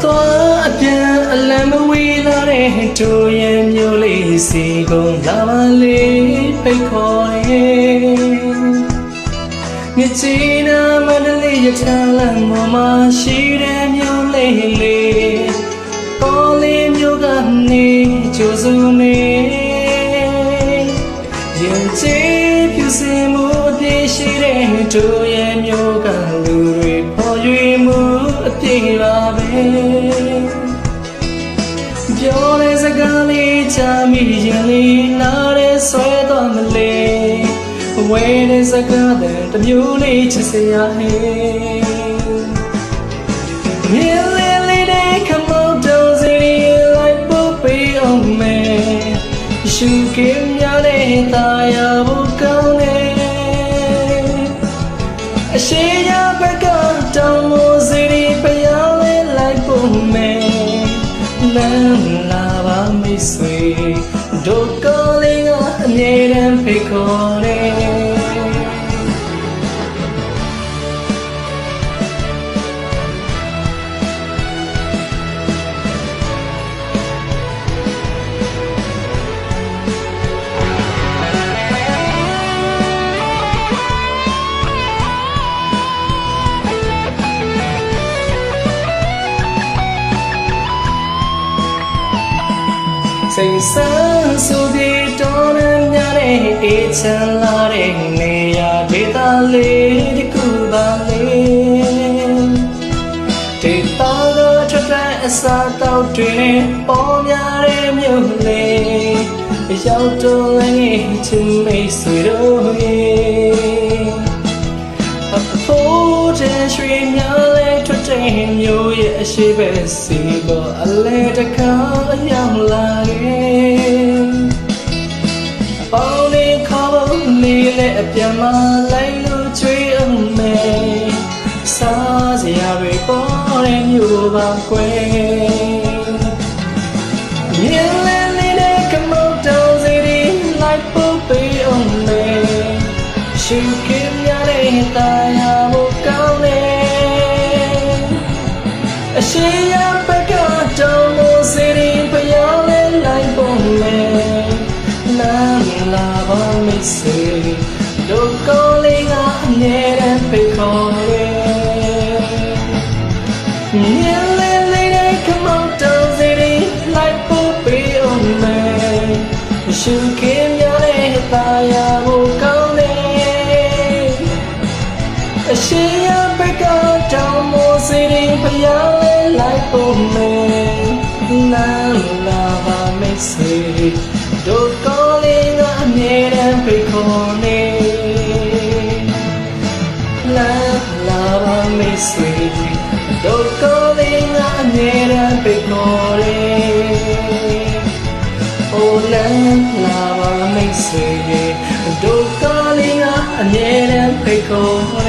သွားအပြန်အလံမဝေးလာတဲ့တို့ရဲ့မျိုးလေးစီကုန်လာပါလေဖိတ်ခေါ်ရဲ့မြစ်ကြီးနားမန္တလေးရထားလမ်းပေါ်မှာရှိတဲ့မျိုးလေးလေးပေါ်လေးမျိုးကနေကြိုးစုံနေရင်ချေပြူစင်မှုအပြည့်ရှိတဲ့တို့ရဲ့မျိုးကလူတွေပေါ်ရွေမှုအပြည့်ပါပဲပြောတဲ့စကားလေးချမိရင်လေးနားရဲဆွဲသွားမလဲဝဲတဲ့စကားတဲ့တမျိုးလေးချစ်စရာဟဲ့မြင်လေးလေးတဲ့ခမောက်တော်စီလိုက်ပို့ပေးအောင်မယ်ရှုကင်းများတဲ့တာယာဘူးကောင်းတယ်အရှိရဘက်ကတောင်းလို့စီပယားလေးလိုက်ပို့မယ်လမ်းလာပါမိတ်ဆွေဒုက္ခလေးကအမြဲတမ်းဖိတ်ခေါ်တယ်စိတ်ဆန်းဆိုပြီးတော်ရများတဲ့အေးချမ်းလာတဲ့နေရာဒေသလေးတစ်ခုပါလေဒေသကထွက်တဲ့အစာတောက်တွေနဲ့ပေါ်များတဲ့မြို့လေးရောက်တော့လည်းချင်မိတ်ဆွေတို့ရဲ့အဖို့တဲ့ရွှေများလဲထွက်တဲ့မြို့ရဲ့အရှိပဲစီပေါ်အလဲတကားရောက်လာတယ်ပေါင်းလေးခေါ်ဖို့လေးနဲ့အပြန်မလိုက်လို့ချွေးအောင်မယ်စားစရာတွေပေါ်တဲ့မြို့ပါကွယ်မြင်လဲနေတဲ့ကမောက်တောင်စီလိုက်ပို့ပေးအောင်မယ်ရှင်ကင်းများတဲ့တာယာဘူးကောင်းတယ်အရှိရဘက်ကတောင်းလို့စီပယားလေးလိုက်ပို့မယ်လမ်းလာပါမိတ်ဆွေဒုက္ခလေးကအမြဲတမ်းဖိတ်ခေါ်တယ်မြင်လဲလေးတဲ့ကမောက်တောင်စီလိုက်ပို့ပေးအောင်မယ်ရှင်ကင်းများတဲ့တာယာဘူးကောင်းတယ်အရှိရဘက်ကတောင်းလို့စီပယားလေးလိုက်ပို့မယ်လမ်းလာပါမိတ်ဆွေဒုက္ခလေးကအမြဲတမ်းဖိတ်ခေါ်နေလမ်းလာပါမိတ်ဆွေဒုက္ခလေးကအမြဲတမ်းဖိတ်ခေါ်တယ်အိုလမ်းလာပါမိတ်ဆွေဒုက္ခလေးကအမြဲတမ်းဖိတ်ခေါ်